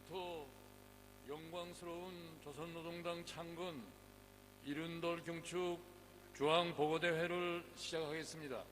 지금부터 영광스러운 조선노동당 창건 이른돌 경축 주황보고대회를 시작하겠습니다.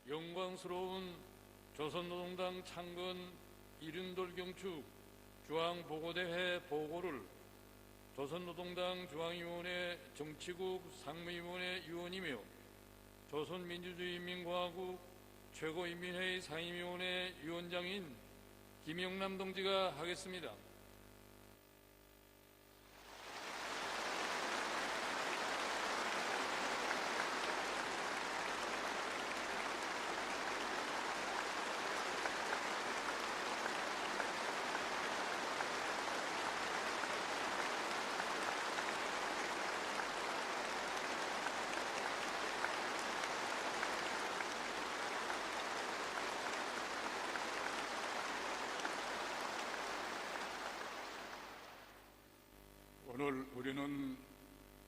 영광스러운 조선노동당 창건 이른돌 경축 주황보고대회 보고를 조선노동당 중앙위원회 정치국 상무위원회 위원이며 조선민주주의인민공화국 최고인민회의 상임위원회 위원장인 김영남 동지가 하겠습니다. 오늘 우리는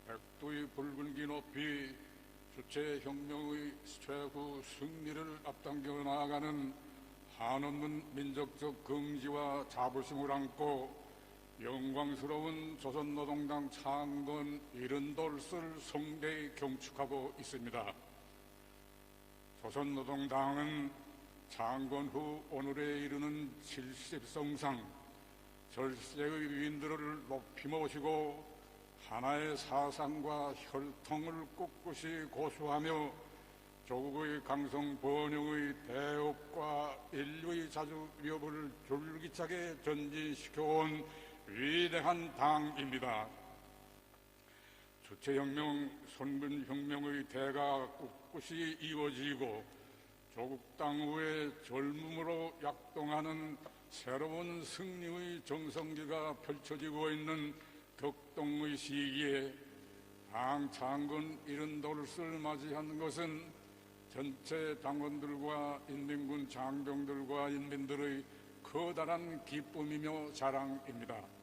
백두의 붉은기 높이 주체혁명의 최후 승리를 앞당겨 나아가는 한없는 민족적 긍지와 자부심을 안고 영광스러운 조선노동당 창건 이른돌을 성대히 경축하고 있습니다. 조선노동당은 창건 후 오늘에 이르는 70성상 절세의 위인들을 높이 모시고 하나의 사상과 혈통을 꿋꿋이 고수하며 조국의 강성 번영의 대업과 인류의 자주 위협을 줄기차게 전진시켜온 위대한 당입니다. 주체혁명, 선군혁명의 대가 꿋꿋이 이어지고 조국 당후의 젊음으로 약동하는 새로운 승리의 정성기가 펼쳐지고 있는 격동의 시기에 당 창건 이른돌을 맞이한 것은 전체 당원들과 인민군 장병들과 인민들의 커다란 기쁨이며 자랑입니다.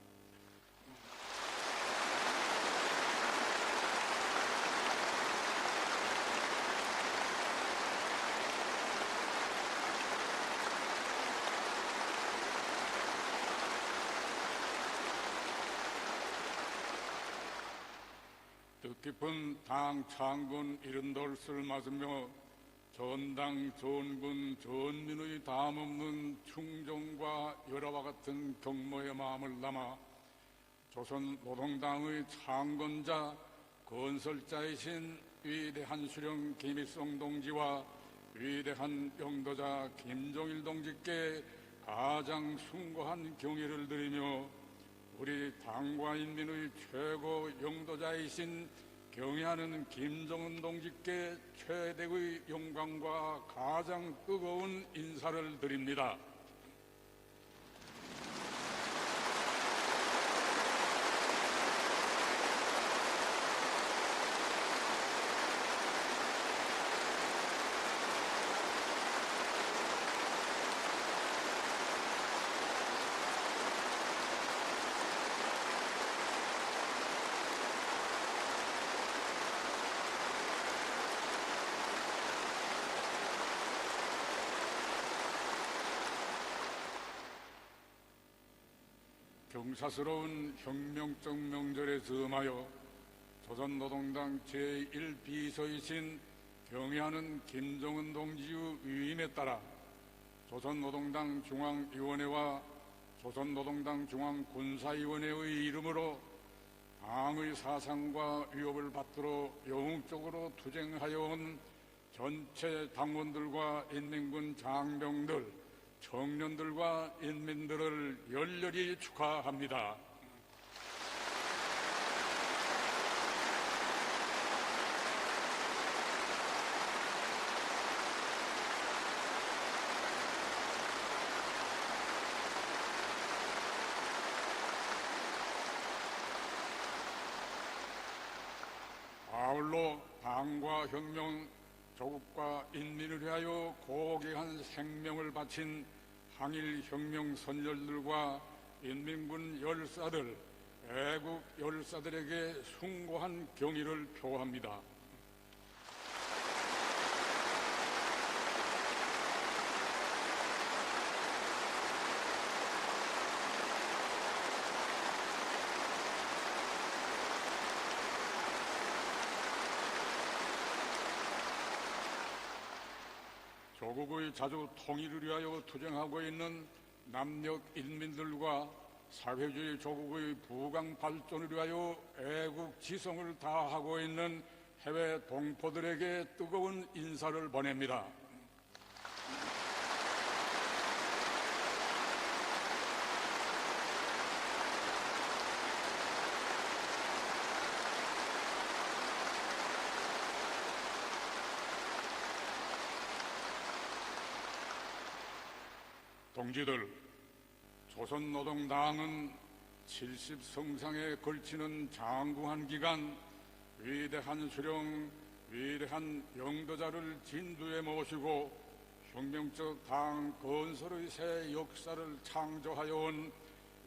뜻깊은 당 창건 이른돌을 맞으며 전당, 전군, 전민의 담없는 충정과 열화와 같은 경모의 마음을 담아 조선노동당의 창건자, 건설자이신 위대한 수령 김일성 동지와 위대한 영도자 김정일 동지께 가장 숭고한 경의를 드리며 우리 당과 인민의 최고 영도자이신 경애하는 김정은 동지께 최대의 영광과 가장 뜨거운 인사를 드립니다. 경사스러운 혁명적 명절에 즈음하여 조선노동당 제1비서이신 경애하는 김정은 동지의 위임에 따라 조선노동당 중앙위원회와 조선노동당 중앙군사위원회의 이름으로 당의 사상과 위협을 받들어 영웅적으로 투쟁하여 온 전체 당원들과 인민군 장병들, 청년들과 인민들을 열렬히 축하합니다. 아울러 당과 혁명, 조국과 인민을 위하여 고귀한 생명을 바친 항일 혁명 선열들과 인민군 열사들, 애국 열사들에게 숭고한 경의를 표합니다. 조국의 자주 통일을 위하여 투쟁하고 있는 남녘 인민들과 사회주의 조국의 부강 발전을 위하여 애국 지성을 다하고 있는 해외 동포들에게 뜨거운 인사를 보냅니다. 동지들, 조선노동당은 70성상에 걸치는 장구한 기간 위대한 수령, 위대한 영도자를 진두에 모시고 혁명적 당 건설의 새 역사를 창조하여 온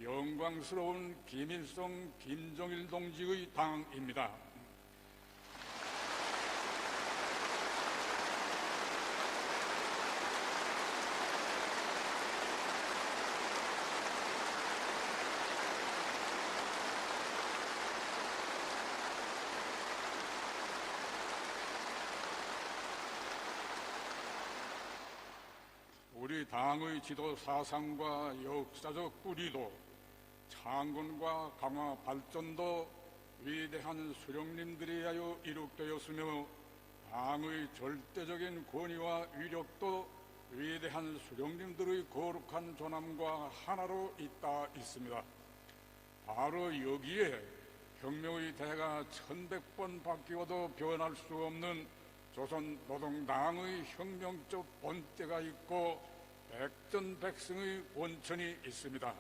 영광스러운 김일성, 김정일 동지의 당입니다. 우리 당의 지도 사상과 역사적 뿌리도 창건과 강화 발전도 위대한 수령님들에 의하여 이룩되었으며 당의 절대적인 권위와 위력도 위대한 수령님들의 거룩한 존함과 하나로 잇따 있습니다. 바로 여기에 혁명의 대가 1100번 바뀌어도 변할 수 없는 조선노동당의 혁명적 본때가 있고 백전백승의 원천이 있습니다.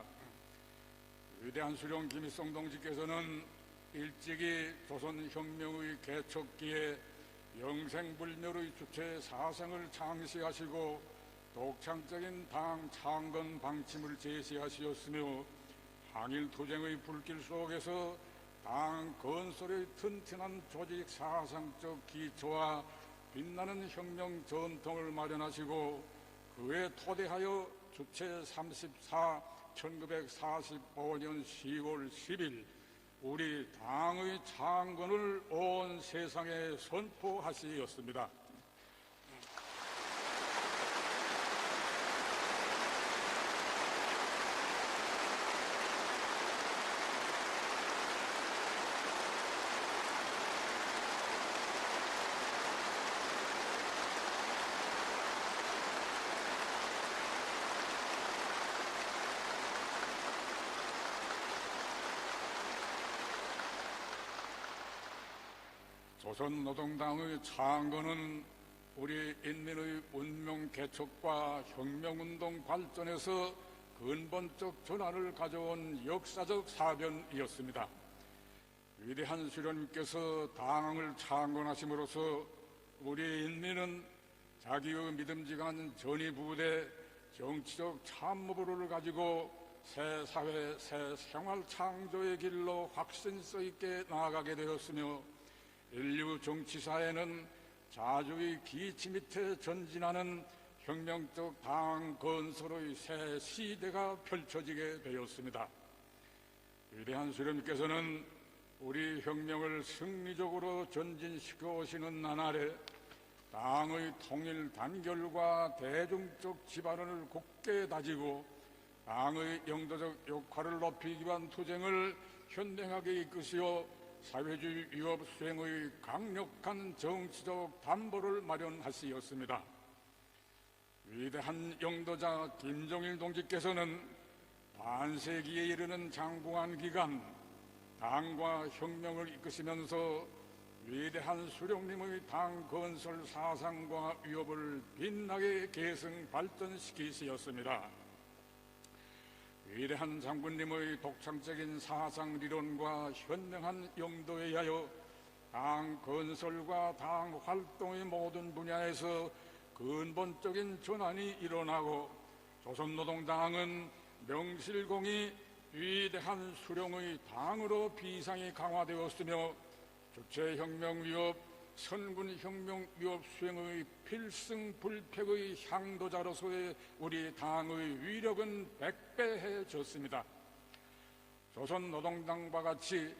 위대한 수령 김일성 동지께서는 일찍이 조선혁명의 개척기에 영생불멸의 주체 사상을 창시하시고 독창적인 당 창건 방침을 제시하시었으며 항일투쟁의 불길 속에서 당 건설의 튼튼한 조직 사상적 기초와 빛나는 혁명 전통을 마련하시고 그에 토대하여 주체 34 1945년 10월 10일 우리 당의 창건을 온 세상에 선포하시었습니다. 조선노동당의 창건은 우리 인민의 운명 개척과 혁명운동 발전에서 근본적 전환을 가져온 역사적 사변이었습니다. 위대한 수령님께서 당을 창건하심으로써 우리 인민은 자기의 믿음직한 전위부대, 정치적 참모부를 가지고 새 사회, 새 생활 창조의 길로 확신성 있게 나아가게 되었으며 인류 정치사에는 자주의 기치 밑에 전진하는 혁명적 당 건설의 새 시대가 펼쳐지게 되었습니다. 위대한 수령님께서는 우리 혁명을 승리적으로 전진시켜 오시는 나날에 당의 통일 단결과 대중적 지반을 굳게 다지고 당의 영도적 역할을 높이기 위한 투쟁을 현명하게 이끄시어 사회주의 위협 수행의 강력한 정치적 담보를 마련하시었습니다. 위대한 영도자 김정일 동지께서는 반세기에 이르는 장구한 기간 당과 혁명을 이끄시면서 위대한 수령님의 당 건설 사상과 위협을 빛나게 계승 발전시키시었습니다. 위대한 장군님의 독창적인 사상 리론과 현명한 영도에 의하여 당 건설과 당 활동의 모든 분야에서 근본적인 전환이 일어나고 조선노동당은 명실공히 위대한 수령의 당으로 비상이 강화되었으며 주체혁명 위협, 선군혁명 위협 수행의 필승불패의 향도자로서의 우리 당의 위력은 백배해졌습니다. 조선노동당과 같이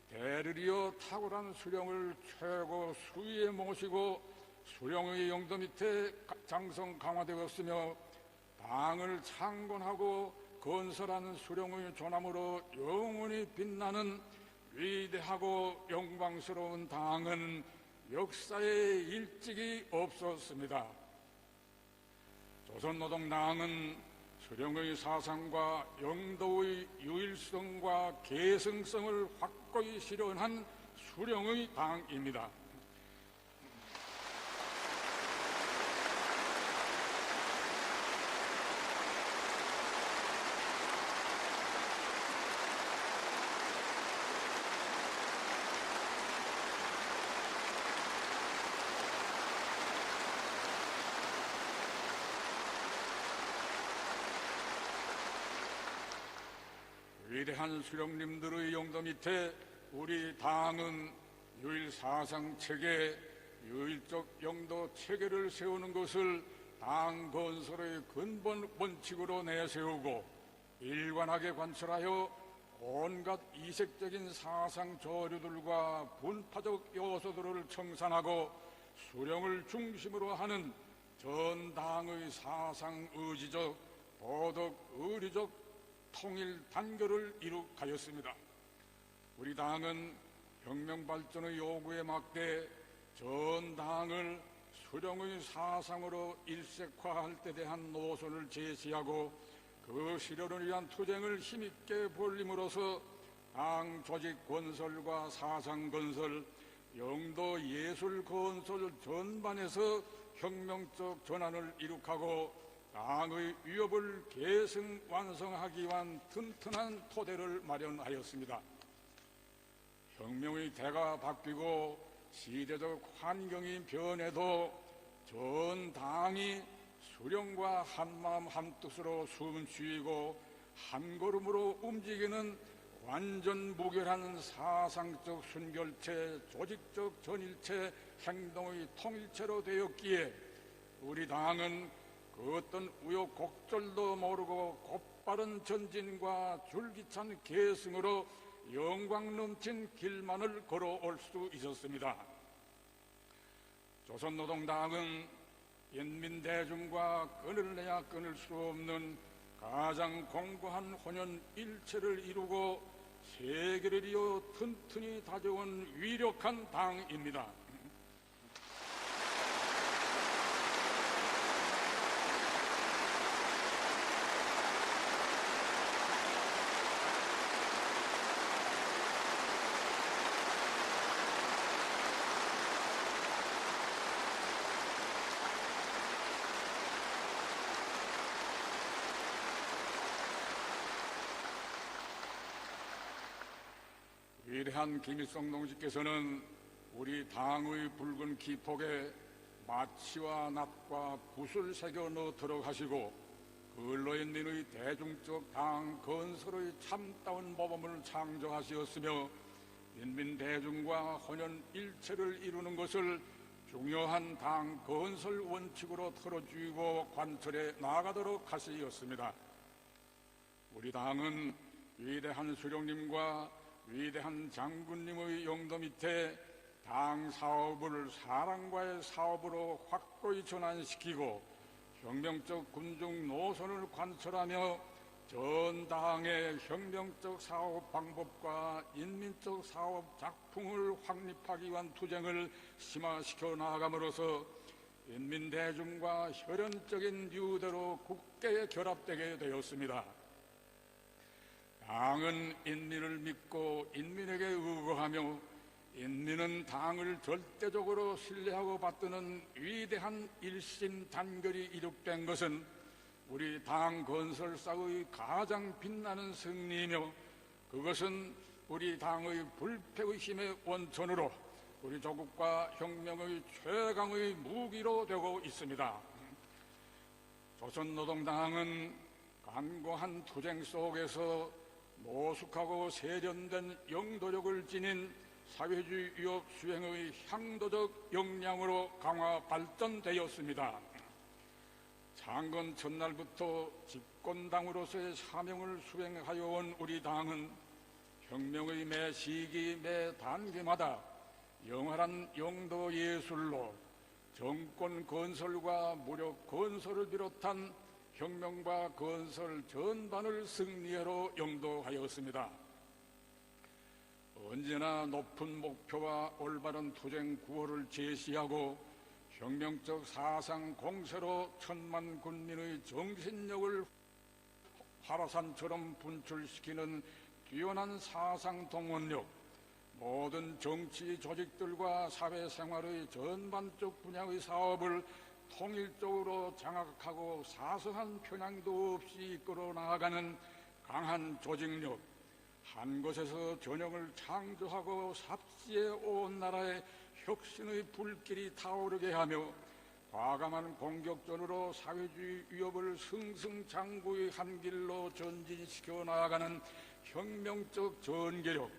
대를 이어 탁월한 수령을 최고 수위에 모시고 수령의 영도 밑에 장성 강화되었으며 당을 창건하고 건설하는 수령의 존함으로 영원히 빛나는 위대하고 영광스러운 당은 역사에 일찍이 없었습니다. 조선노동당은 수령의 사상과 영도의 유일성과 계승성을 확고히 실현한 수령의 당입니다. 위대한 수령님들의 영도 밑에 우리 당은 유일 사상 체계, 유일적 영도 체계를 세우는 것을 당 건설의 근본 원칙으로 내세우고 일관하게 관철하여 온갖 이색적인 사상 조류들과 분파적 요소들을 청산하고 수령을 중심으로 하는 전 당의 사상 의지적, 도덕 의리적 통일 단결을 이룩하였습니다. 우리 당은 혁명 발전의 요구에 맞게 전 당을 수령의 사상으로 일색화할 때 대한 노선을 제시하고 그 실현을 위한 투쟁을 힘있게 벌림으로써 당 조직 건설과 사상 건설, 영도 예술 건설 전반에서 혁명적 전환을 이룩하고 당의 위협을 계승 완성하기 위한 튼튼한 토대를 마련하였습니다. 혁명의 대가 바뀌고 시대적 환경이 변해도 전 당이 수령과 한마음 한뜻으로 숨쉬고 한 걸음으로 움직이는 완전 무결한 사상적 순결체, 조직적 전일체, 행동의 통일체로 되었기에 우리 당은 그 어떤 우여곡절도 모르고 곧바른 전진과 줄기찬 계승으로 영광 넘친 길만을 걸어올 수 있었습니다. 조선노동당은 인민대중과 끈을 내야 끊을 수 없는 가장 공고한 혼연일체를 이루고 세계를 이어 튼튼히 다져온 위력한 당입니다. 위대한 김일성 동지께서는 우리 당의 붉은 기폭에 마치와 낫과 붓을 새겨 넣어 들어가시고 그걸로 인민의 대중적 당 건설의 참다운 모범을 창조하시었으며 인민 대중과 혼연일체를 이루는 것을 중요한 당 건설 원칙으로 틀어주고 관철해 나아가도록 하시었습니다. 우리 당은 위대한 수령님과 위대한 장군님의 용도 밑에 당 사업을 사랑과의 사업으로 확고히 전환시키고 혁명적 군중 노선을 관철하며 전 당의 혁명적 사업 방법과 인민적 사업 작품을 확립하기 위한 투쟁을 심화시켜 나아감으로써 인민대중과 혈연적인 유대로 굳게 결합되게 되었습니다. 당은 인민을 믿고 인민에게 의거하며 인민은 당을 절대적으로 신뢰하고 받드는 위대한 일심단결이 이룩된 것은 우리 당 건설사의 가장 빛나는 승리이며 그것은 우리 당의 불패의 힘의 원천으로 우리 조국과 혁명의 최강의 무기로 되고 있습니다. 조선노동당은 간고한 투쟁 속에서 노숙하고 세련된 영도력을 지닌 사회주의 위협 수행의 향도적 역량으로 강화 발전되었습니다. 창건 첫날부터 집권당으로서의 사명을 수행하여 온 우리 당은 혁명의 매 시기 매 단계마다 영활한 영도 예술로 정권 건설과 무력 건설을 비롯한 혁명과 건설 전반을 승리로 영도하였습니다. 언제나 높은 목표와 올바른 투쟁 구호를 제시하고 혁명적 사상 공세로 천만 군민의 정신력을 화라산처럼 분출시키는 뛰어난 사상 동원력, 모든 정치 조직들과 사회생활의 전반적 분야의 사업을 통일적으로 장악하고 사소한 편향도 없이 이끌어 나아가는 강한 조직력, 한 곳에서 전형을 창조하고 삽시에 온 나라의 혁신의 불길이 타오르게 하며 과감한 공격전으로 사회주의 위협을 승승장구의 한 길로 전진시켜 나아가는 혁명적 전개력,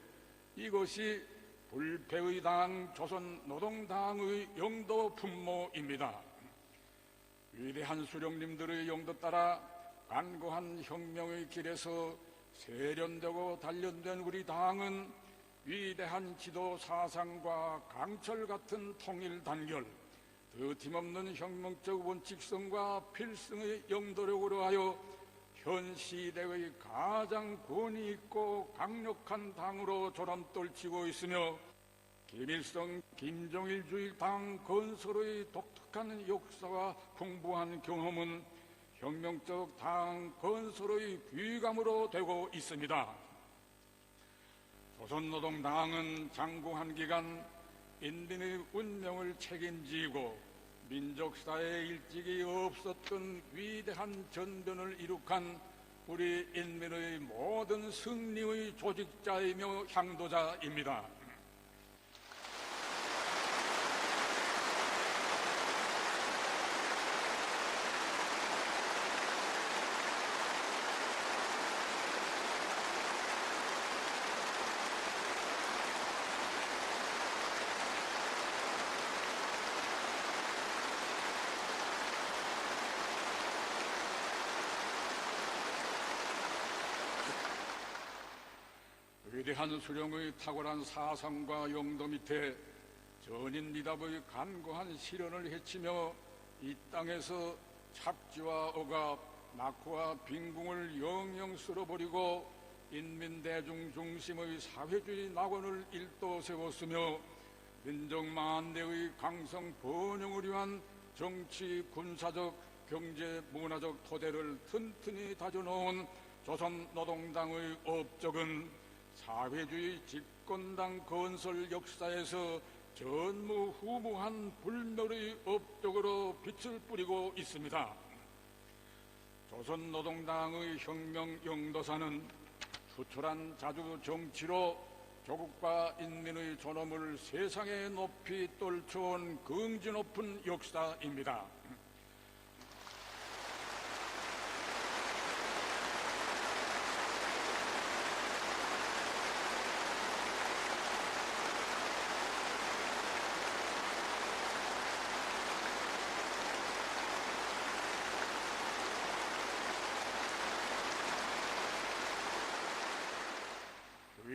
이것이 불패의 당 조선노동당의 영도 분모입니다. 위대한 수령님들의 영도 따라 간고한 혁명의 길에서 세련되고 단련된 우리 당은 위대한 지도 사상과 강철 같은 통일 단결, 더팀없는 혁명적 원칙성과 필승의 영도력으로 하여 현 시대의 가장 권위 있고 강력한 당으로 조람떨치고 있으며 김일성, 김정일주의 당 건설의 독특한 역사와 풍부한 경험은 혁명적 당 건설의 귀감으로 되고 있습니다. 조선노동당은 장구한 기간 인민의 운명을 책임지고 민족사에 일찍이 없었던 위대한 전변을 이룩한 우리 인민의 모든 승리의 조직자이며 향도자입니다. 위대한 수령의 탁월한 사상과 영도 밑에 전인미답의 간고한 실현을 헤치며 이 땅에서 착지와 억압, 낙후와 빈궁을 영영 쓸어버리고 인민대중 중심의 사회주의 낙원을 일도 세웠으며 민족 만대의 강성 번영을 위한 정치, 군사적, 경제, 문화적 토대를 튼튼히 다져놓은 조선노동당의 업적은 사회주의 집권당 건설 역사에서 전무후무한 불멸의 업적으로 빛을 뿌리고 있습니다. 조선노동당의 혁명 영도사는 수철한 자주 정치로 조국과 인민의 존엄을 세상에 높이 떨쳐온 긍지 높은 역사입니다.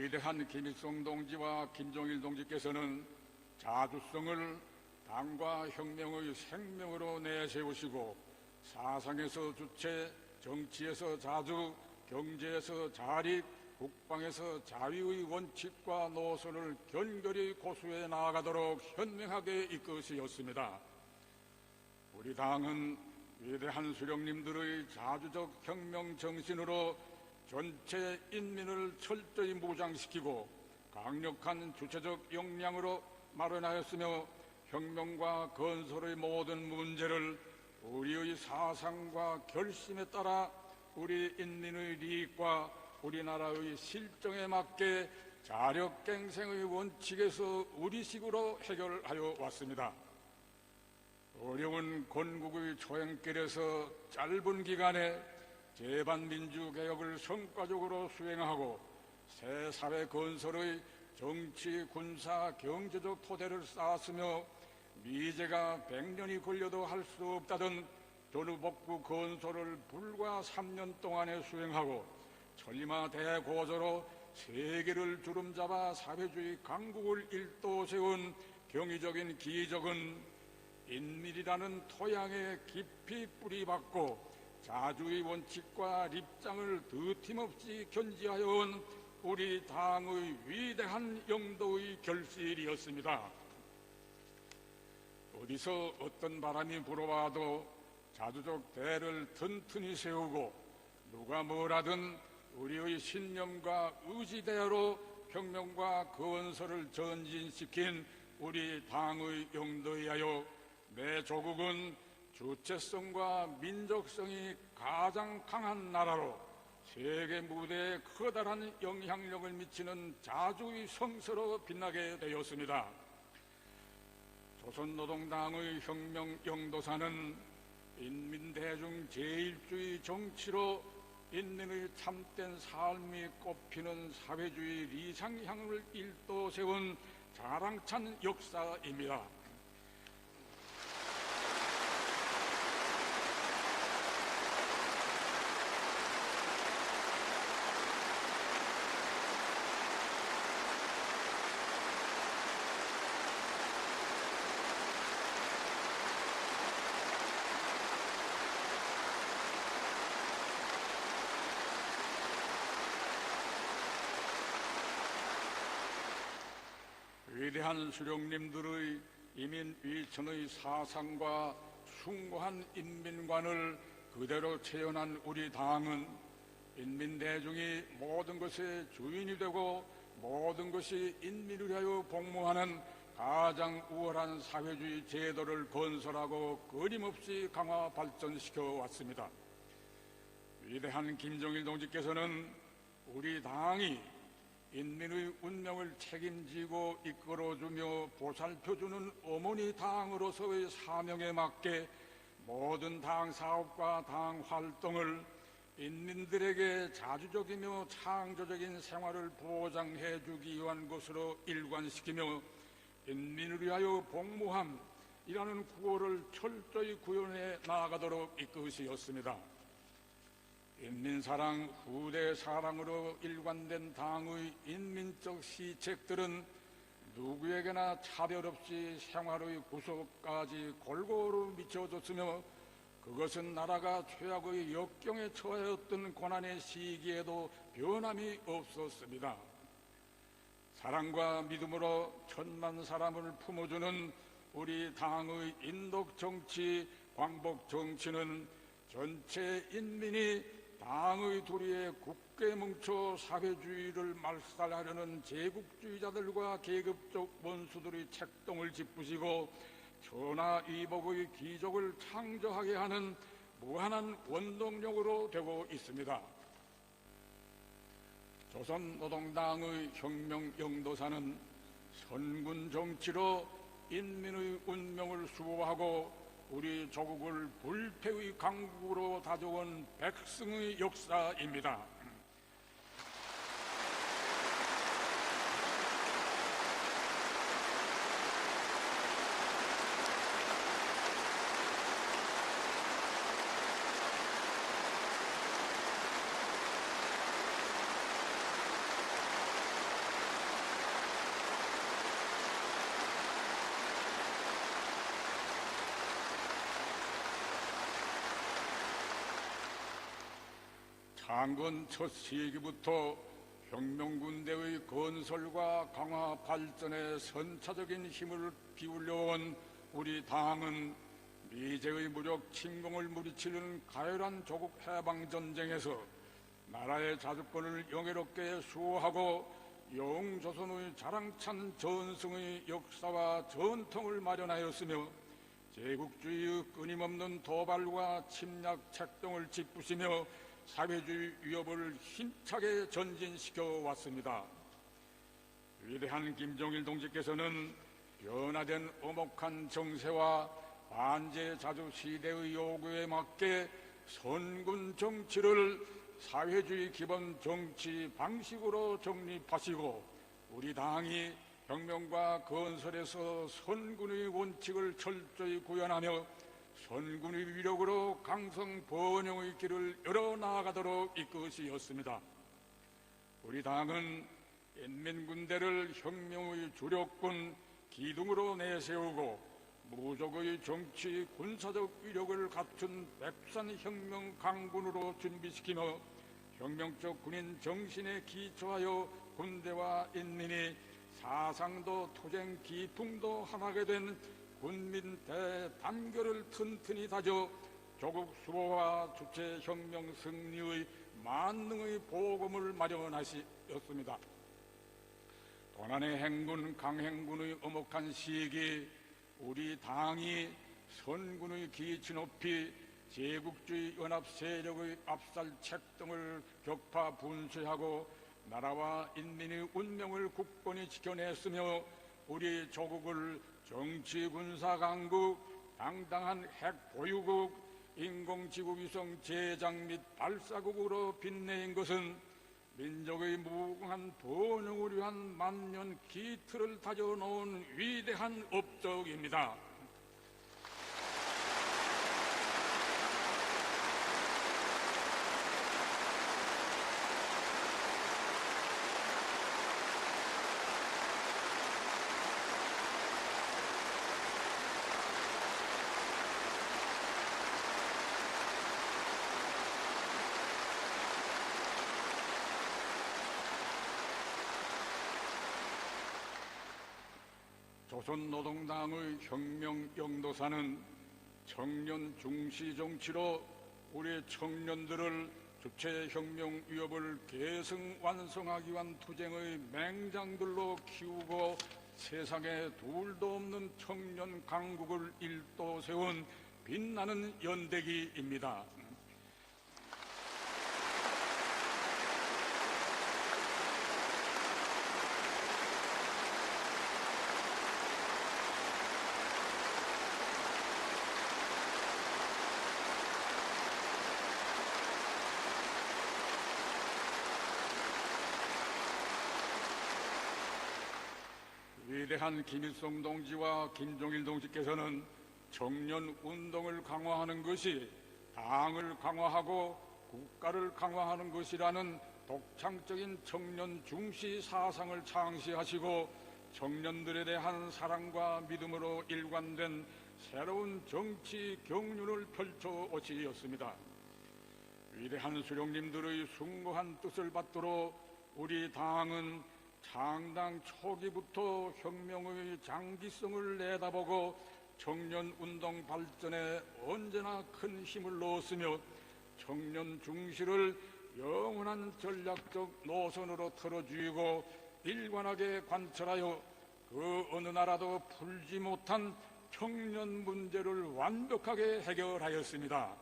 위대한 김일성 동지와 김정일 동지께서는 자주성을 당과 혁명의 생명으로 내세우시고 사상에서 주체, 정치에서 자주, 경제에서 자립, 국방에서 자위의 원칙과 노선을 견고히 고수해 나아가도록 현명하게 이끄시었습니다. 우리 당은 위대한 수령님들의 자주적 혁명 정신으로 전체 인민을 철저히 무장시키고 강력한 주체적 역량으로 마련하였으며 혁명과 건설의 모든 문제를 우리의 사상과 결심에 따라 우리 인민의利益과 우리나라의 실정에 맞게 자력갱생의 원칙에서 우리식으로 해결하여 왔습니다. 어려운 건국의 초행길에서 짧은 기간에 재반민주개혁을 성과적으로 수행하고 새 사회 건설의 정치, 군사, 경제적 토대를 쌓았으며 미제가 100년이 걸려도 할 수 없다던 전후복구 건설을 불과 3년 동안에 수행하고 천리마 대고조로 세계를 주름잡아 사회주의 강국을 일도세운 경이적인 기적은 인민이라는 토양에 깊이 뿌리박고 자주의 원칙과立장을 드팀없이 견지하여 온 우리 당의 위대한 영도의 결실이었습니다. 어디서 어떤 바람이 불어와도 자주적 대를 튼튼히 세우고 누가 뭐라든 우리의 신념과 의지대로 혁명과 건설을 전진시킨 우리 당의 영도에 하여 내 조국은 주체성과 민족성이 가장 강한 나라로 세계 무대에 커다란 영향력을 미치는 자주의 성서로 빛나게 되었습니다. 조선노동당의 혁명 영도사는 인민대중 제일주의 정치로 인민의 참된 삶이 꼽히는 사회주의 리상향을 일도세운 자랑찬 역사입니다. 위대한 수령님들의 이민위천의 사상과 숭고한 인민관을 그대로 체현한 우리 당은 인민대중이 모든 것의 주인이 되고 모든 것이 인민을 위하여 복무하는 가장 우월한 사회주의 제도를 건설하고 끊임없이 강화 발전시켜 왔습니다. 위대한 김정일 동지께서는 우리 당이 인민의 운명을 책임지고 이끌어주며 보살펴주는 어머니 당으로서의 사명에 맞게 모든 당 사업과 당 활동을 인민들에게 자주적이며 창조적인 생활을 보장해 주기 위한 것으로 일관시키며 인민을 위하여 복무함이라는 구호를 철저히 구현해 나아가도록 이끄시었습니다. 인민사랑, 후대사랑으로 일관된 당의 인민적 시책들은 누구에게나 차별 없이 생활의 구석까지 골고루 미쳐졌으며 그것은 나라가 최악의 역경에 처하였던 고난의 시기에도 변함이 없었습니다. 사랑과 믿음으로 천만 사람을 품어주는 우리 당의 인독 정치, 광복 정치는 전체 인민이 당의 도리에 굳게 뭉쳐 사회주의를 말살하려는 제국주의자들과 계급적 원수들의 책동을 짚으시고 천하이복의 기적을 창조하게 하는 무한한 원동력으로 되고 있습니다. 조선노동당의 혁명 영도사는 선군 정치로 인민의 운명을 수호하고 우리 조국을 불패의 강국으로 다져온 백승의 역사입니다. 창건 첫 시기부터 혁명군대의 건설과 강화 발전에 선차적인 힘을 기울여온 우리 당은 미제의 무력 침공을 무리치는 가열한 조국 해방전쟁에서 나라의 자주권을 영예롭게 수호하고 영조선의 자랑찬 전승의 역사와 전통을 마련하였으며 제국주의의 끊임없는 도발과 침략 책동을 짓부시며 사회주의 위협을 힘차게 전진시켜 왔습니다. 위대한 김정일 동지께서는 변화된 엄혹한 정세와 반제자주 시대의 요구에 맞게 선군 정치를 사회주의 기본 정치 방식으로 정립하시고 우리 당이 혁명과 건설에서 선군의 원칙을 철저히 구현하며 선군의 위력으로 강성 번영의 길을 열어나가도록 이끄시었습니다. 우리 당은 인민군대를 혁명의 주력군 기둥으로 내세우고 무적의 정치 군사적 위력을 갖춘 백산혁명 강군으로 준비시키며 혁명적 군인 정신에 기초하여 군대와 인민이 사상도 투쟁 기풍도 하나게 된 군민 대단결을 튼튼히 다져 조국 수호와 주체 혁명 승리의 만능의 보금을 마련하시었습니다. 도난의 행군 강행군의 엄혹한 시기 우리 당이 선군의 기치 높이 제국주의 연합 세력의 압살 책동을 격파 분쇄하고 나라와 인민의 운명을 굳건히 지켜냈으며 우리 조국을 정치 군사 강국, 당당한 핵 보유국, 인공지구 위성 제작 및 발사국으로 빛내인 것은 민족의 무궁한 번영을 위한 만년 기틀을 다져놓은 위대한 업적입니다. 조선노동당의 혁명 영도사는 청년 중시 정치로 우리 청년들을 주체혁명 위협을 계승 완성하기 위한 투쟁의 맹장들로 키우고 세상에 둘도 없는 청년 강국을 일도 세운 빛나는 연대기입니다. 위대한 김일성 동지와 김정일 동지께서는 청년 운동을 강화하는 것이 당을 강화하고 국가를 강화하는 것이라는 독창적인 청년 중시 사상을 창시하시고 청년들에 대한 사랑과 믿음으로 일관된 새로운 정치 경륜을 펼쳐 오시었습니다. 위대한 수령님들의 숭고한 뜻을 받들어 우리 당은 창당 초기부터 혁명의 장기성을 내다보고 청년운동 발전에 언제나 큰 힘을 넣었으며 청년 중시를 영원한 전략적 노선으로 틀어주이고 일관하게 관철하여 그 어느 나라도 풀지 못한 청년 문제를 완벽하게 해결하였습니다.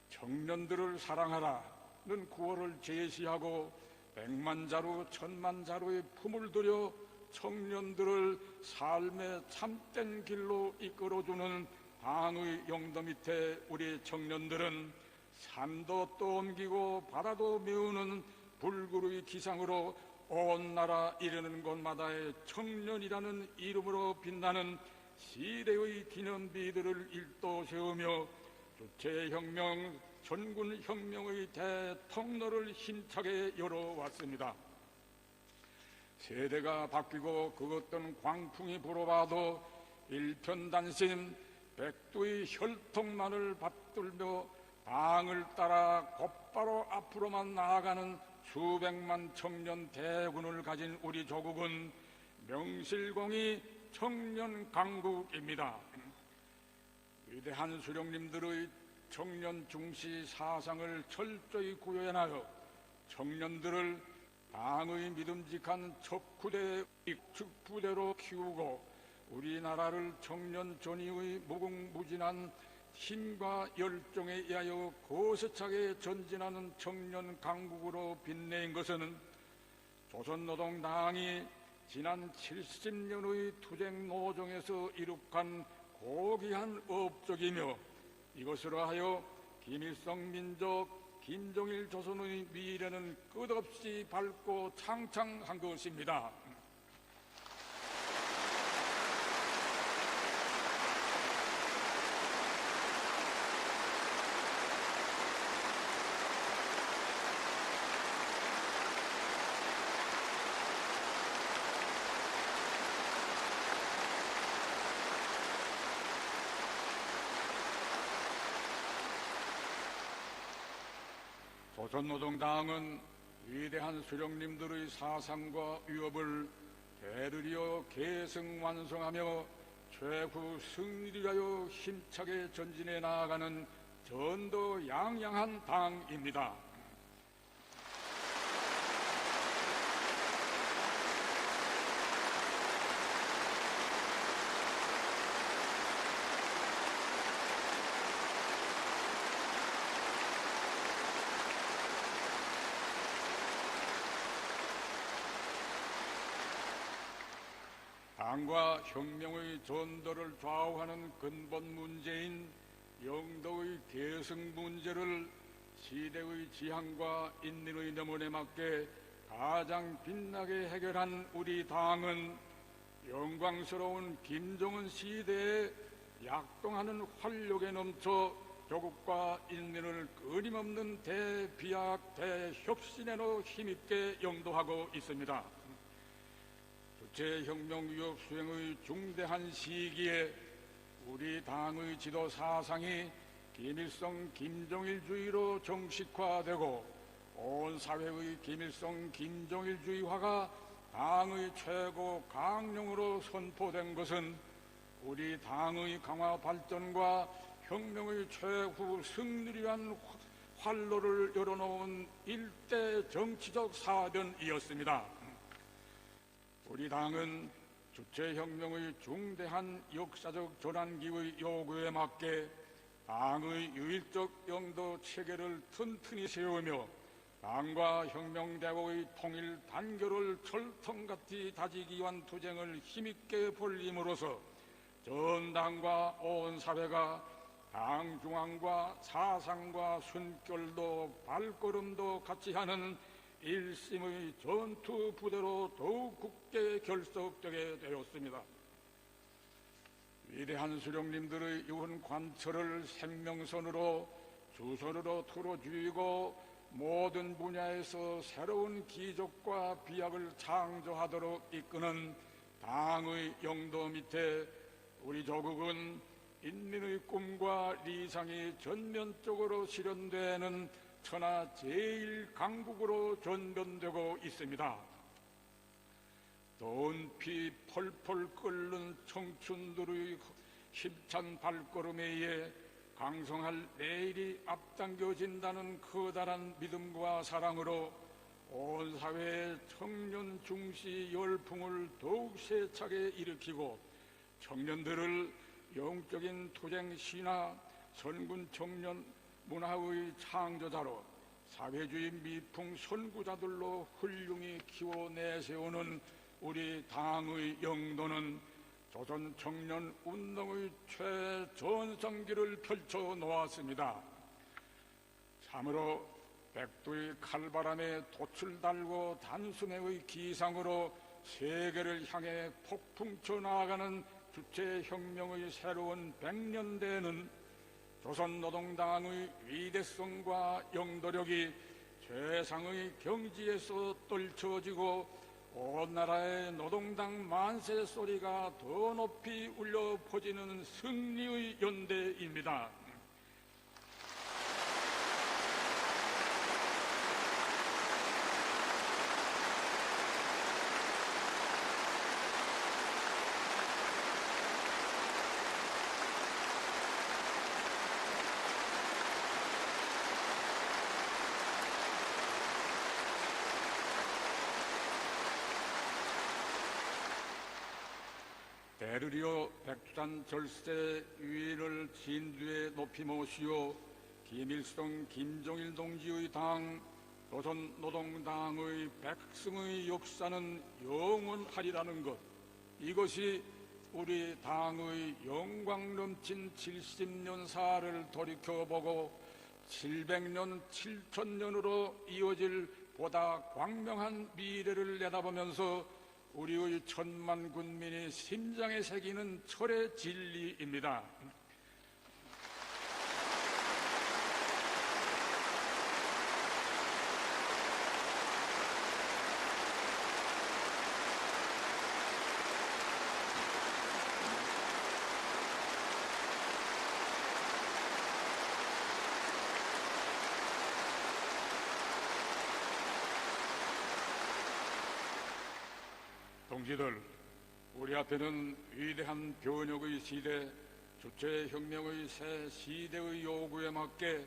청년들을 사랑하라는 구호를 제시하고 100만 자루, 1000만 자루의 품을 들여 청년들을 삶의 참된 길로 이끌어주는 당의 영도 밑에 우리 청년들은 산도 떠옮기고 바다도 메우는 불굴의 기상으로 온 나라 이르는 곳마다의 청년이라는 이름으로 빛나는 시대의 기념비들을 일도 세우며 주체혁명, 전군혁명의 대통로를 힘차게 열어왔습니다. 세대가 바뀌고 그 어떤 광풍이 불어와도 일편단심 백두의 혈통만을 받들며 당을 따라 곧바로 앞으로만 나아가는 수백만 청년 대군을 가진 우리 조국은 명실공히 청년 강국입니다. 위대한 수령님들의 청년 중시 사상을 철저히 구현하여 청년들을 당의 믿음직한 척후대 익축부대로 키우고 우리나라를 청년 전위의 무궁무진한 힘과 열정에 의하여 거세차게 전진하는 청년 강국으로 빛낸 것은 조선노동당이 지난 70년의 투쟁 노정에서 이룩한 고귀한 업적이며 이것으로 하여 김일성 민족, 김정일 조선의 미래는 끝없이 밝고 창창한 것입니다. 조선노동당은 위대한 수령님들의 사상과 위협을 대를 이어 계승완성하며 최후 승리를 위하여 힘차게 전진해 나아가는 전도양양한 당입니다. 당과 혁명의 전도를 좌우하는 근본 문제인 영도의 계승 문제를 시대의 지향과 인민의 염원에 맞게 가장 빛나게 해결한 우리 당은 영광스러운 김정은 시대에 약동하는 활력에 넘쳐 조국과 인민을 끊임없는 대비약, 대혁신에로 힘있게 영도하고 있습니다. 주체혁명 위협 수행의 중대한 시기에 우리 당의 지도 사상이 김일성 김정일주의로 정식화되고 온 사회의 김일성 김정일주의화가 당의 최고 강령으로 선포된 것은 우리 당의 강화 발전과 혁명의 최후 승리를 위한 활로를 열어놓은 일대 정치적 사변이었습니다. 우리 당은 주체혁명의 중대한 역사적 전환기의 요구에 맞게 당의 유일적 영도 체계를 튼튼히 세우며 당과 혁명대국의 통일 단결을 철통같이 다지기 위한 투쟁을 힘있게 벌임으로써 전 당과 온 사회가 당 중앙과 사상과 순결도 발걸음도 같이 하는 일심의 전투 부대로 더욱 굳게 결속되게 되었습니다. 위대한 수령님들의 유훈 관철을 생명선으로 주선으로 틀어주이고 모든 분야에서 새로운 기적과 비약을 창조하도록 이끄는 당의 영도 밑에 우리 조국은 인민의 꿈과理想이 전면적으로 실현되는 천하 제1강국으로 전변되고 있습니다. 더운 피 펄펄 끓는 청춘들의 힘찬 발걸음에 의해 강성할 내일이 앞당겨진다는 커다란 믿음과 사랑으로 온 사회의 청년 중시 열풍을 더욱 세차게 일으키고 청년들을 영적인 투쟁 신화, 선군 청년 문화의 창조자로 사회주의 미풍 선구자들로 훌륭히 키워 내세우는 우리 당의 영도는 조선 청년 운동의 최전성기를 펼쳐 놓았습니다. 참으로 백두의 칼바람에 돛을 달고 단숨에의 기상으로 세계를 향해 폭풍쳐 나아가는 주체혁명의 새로운 100년대에는 조선노동당의 위대성과 영도력이 최상의 경지에서 떨쳐지고 온 나라의 노동당 만세 소리가 더 높이 울려 퍼지는 승리의 연대입니다. 대를 이어 백두산 절세 위인을 진두에 높이 모시어 김일성, 김정일 동지의 당, 조선노동당의 백승의 역사는 영원하리라는 것, 이것이 우리 당의 영광 넘친 70년사를 돌이켜보고 700년, 7천년으로 이어질 보다 광명한 미래를 내다보면서 우리의 천만 군민이 심장에 새기는 철의 진리입니다. 동지들, 우리 앞에는 위대한 변혁의 시대, 주체혁명의 새 시대의 요구에 맞게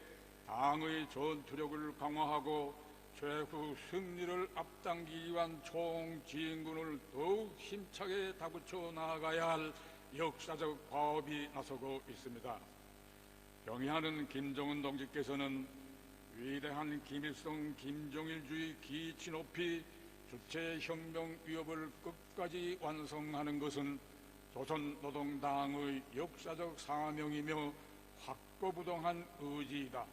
당의 전투력을 강화하고 최후 승리를 앞당기기 위한 총진군을 더욱 힘차게 다구쳐 나아가야 할 역사적 과업이 나서고 있습니다. 경의하는 김정은 동지께서는 위대한 김일성, 김정일주의 기치 높이 주체혁명 위협을 끝까지 완성하는 것은 조선노동당의 역사적 사명이며 확고부동한 의지이다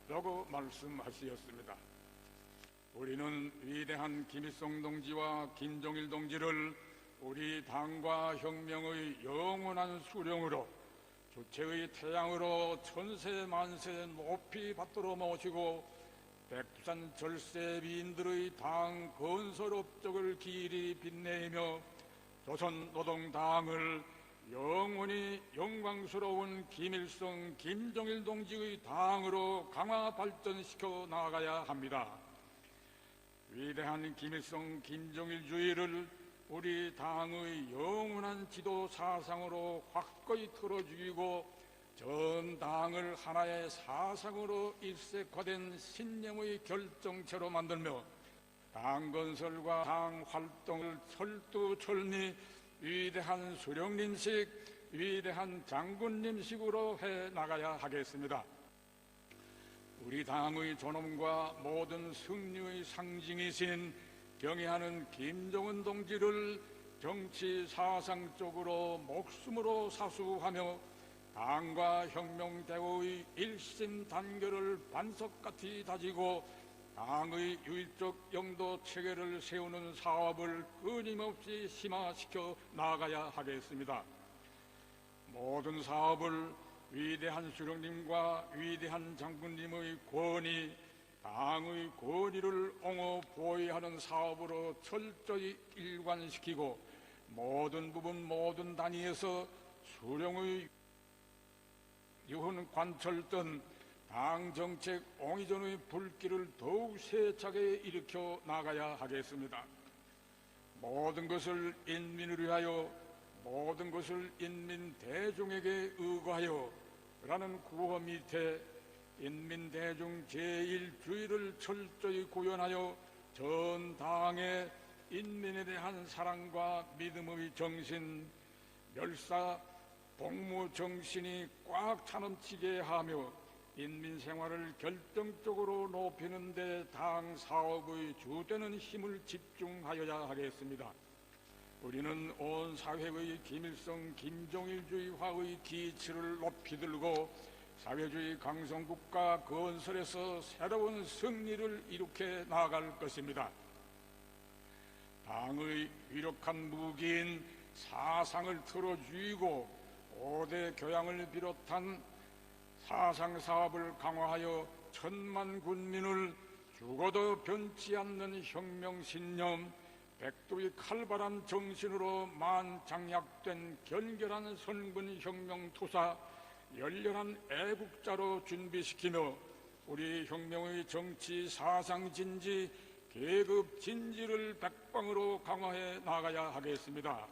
라고 말씀하셨습니다. 우리는 위대한 김일성 동지와 김정일 동지를 우리 당과 혁명의 영원한 수령으로 주체의 태양으로 천세 만세 높이 받들어 모시고 백두산 절세 위인들의 당 건설 업적을 길이 빛내며 조선노동당을 영원히 영광스러운 김일성, 김정일 동지의 당으로 강화 발전시켜 나가야 합니다. 위대한 김일성, 김정일주의를 우리 당의 영원한 지도 사상으로 확고히 틀어주이고 전 당을 하나의 사상으로 일색화된 신념의 결정체로 만들며 당 건설과 당 활동을 철두철미 위대한 수령님식, 위대한 장군님식으로 해나가야 하겠습니다. 우리 당의 존엄과 모든 승리의 상징이신 경애하는 김정은 동지를 정치 사상적으로 목숨으로 사수하며 당과 혁명대우의 일심 단결을 반석같이 다지고 당의 유일적 영도 체계를 세우는 사업을 끊임없이 심화시켜 나아가야 하겠습니다. 모든 사업을 위대한 수령님과 위대한 장군님의 권위, 당의 권위를 옹호 보위하는 사업으로 철저히 일관시키고 모든 부분 모든 단위에서 수령의 유훈 관철던 당 정책 옹이전의 불길을 더욱 세차게 일으켜 나가야 하겠습니다. 모든 것을 인민을 위하여, 모든 것을 인민 대중에게 의거하여 라는 구호 밑에 인민대중 제1주의를 철저히 구현하여 전 당의 인민에 대한 사랑과 믿음의 정신, 멸사 복무 정신이 꽉 차넘치게 하며 인민 생활을 결정적으로 높이는 데 당 사업의 주되는 힘을 집중하여야 하겠습니다. 우리는 온 사회의 김일성, 김정일주의화의 기치를 높이 들고 사회주의 강성국가 건설에서 새로운 승리를 이룩해 나아갈 것입니다. 당의 유력한 무기인 사상을 틀어주이고 5대 교양을 비롯한 사상사업을 강화하여 천만 군민을 죽어도 변치 않는 혁명신념, 백두의 칼발한 정신으로 만장약된 견결한 선군혁명투사, 열렬한 애국자로 준비시키며 우리 혁명의 정치 사상진지, 계급진지를 백방으로 강화해 나가야 하겠습니다.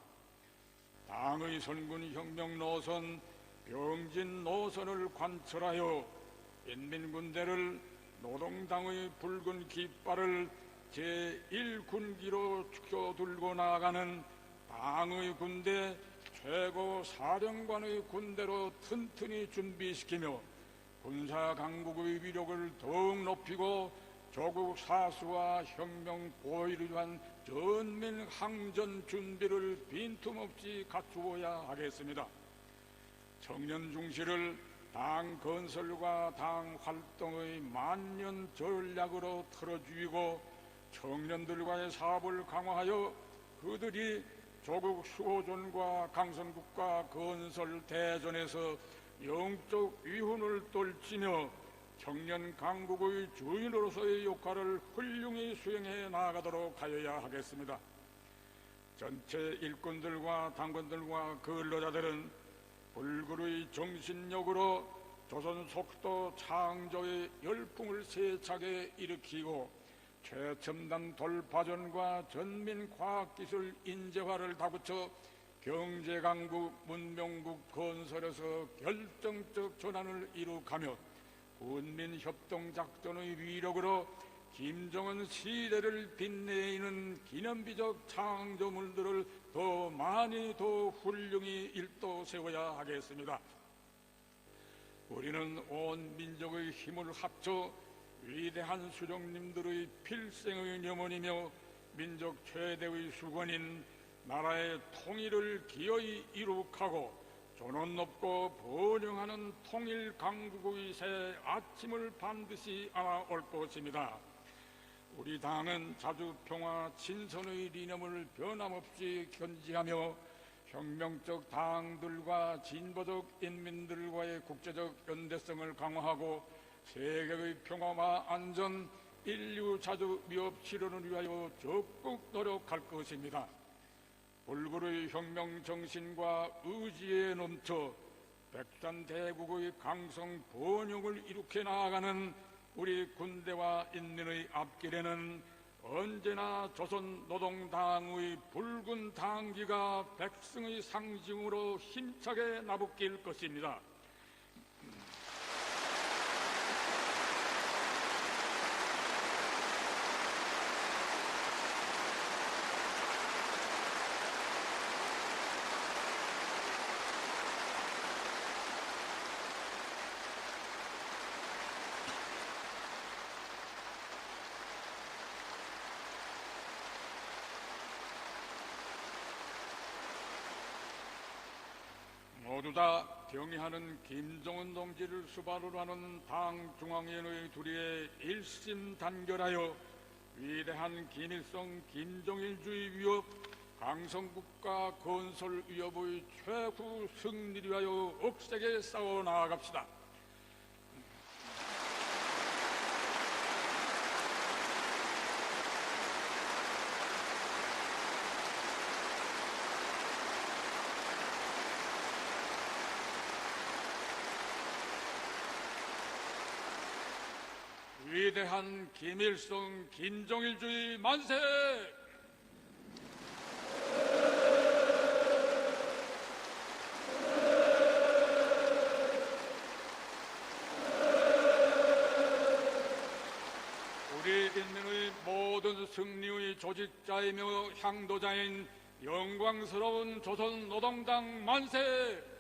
당의 선군혁명 노선, 병진 노선을 관철하여 인민군대를 노동당의 붉은 깃발을 제1군기로 축혀 들고 나아가는 당의 군대 최고 사령관의 군대로 튼튼히 준비시키며 군사 강국의 위력을 더욱 높이고 조국 사수와 혁명 보위를 위한 전면 항전 준비를 빈틈없이 갖추어야 하겠습니다. 청년 중시를 당 건설과 당 활동의 만년 전략으로 틀어주이고 청년들과의 사업을 강화하여 그들이 조국 수호전과 강선국가 건설 대전에서 영적 위훈을 떨치며 청년 강국의 주인으로서의 역할을 훌륭히 수행해 나아가도록 하여야 하겠습니다. 전체 일꾼들과 당원들과 근로자들은 불굴의 정신력으로 조선 속도 창조의 열풍을 세차게 일으키고 최첨단 돌파전과 전민 과학기술 인재화를 다붙여 경제강국, 문명국 건설에서 결정적 전환을 이룩하며 군민협동작전의 위력으로 김정은 시대를 빛내는 기념비적 창조물들을 더 많이 더 훌륭히 일도 세워야 하겠습니다. 우리는 온 민족의 힘을 합쳐 위대한 수령님들의 필생의 염원이며 민족 최대의 수건인 나라의 통일을 기어이 이룩하고 존엄 높고 번영하는 통일 강국의 새 아침을 반드시 알아올 것입니다. 우리 당은 자주평화 친선의理念을 변함없이 견지하며 혁명적 당들과 진보적 인민들과의 국제적 연대성을 강화하고 세계의 평화와 안전, 인류 자주 위협 실현을 위하여 적극 노력할 것입니다. 불굴의 혁명 정신과 의지에 넘쳐 백산대국의 강성 번영을 일으켜 나아가는 우리 군대와 인민의 앞길에는 언제나 조선노동당의 붉은 당기가 백성의 상징으로 힘차게 나부낄 것입니다. 모두 다 경의하는 김정은 동지를 수발을 하는 당 중앙위원회 둘이의 일심단결하여 위대한 김일성 김정일주의 위협 강성국가 건설 위협의 최후 승리를 위하여 억세게 싸워 나아갑시다. 위대한 김일성 김정일주의 만세! 우리 인민의 모든 승리의 조직자이며 향도자인 영광스러운 조선노동당 만세!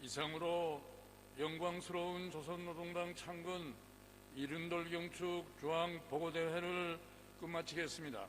이상으로 영광스러운 조선노동당 창건 이른돌 경축 조항 보고대회를 끝마치겠습니다.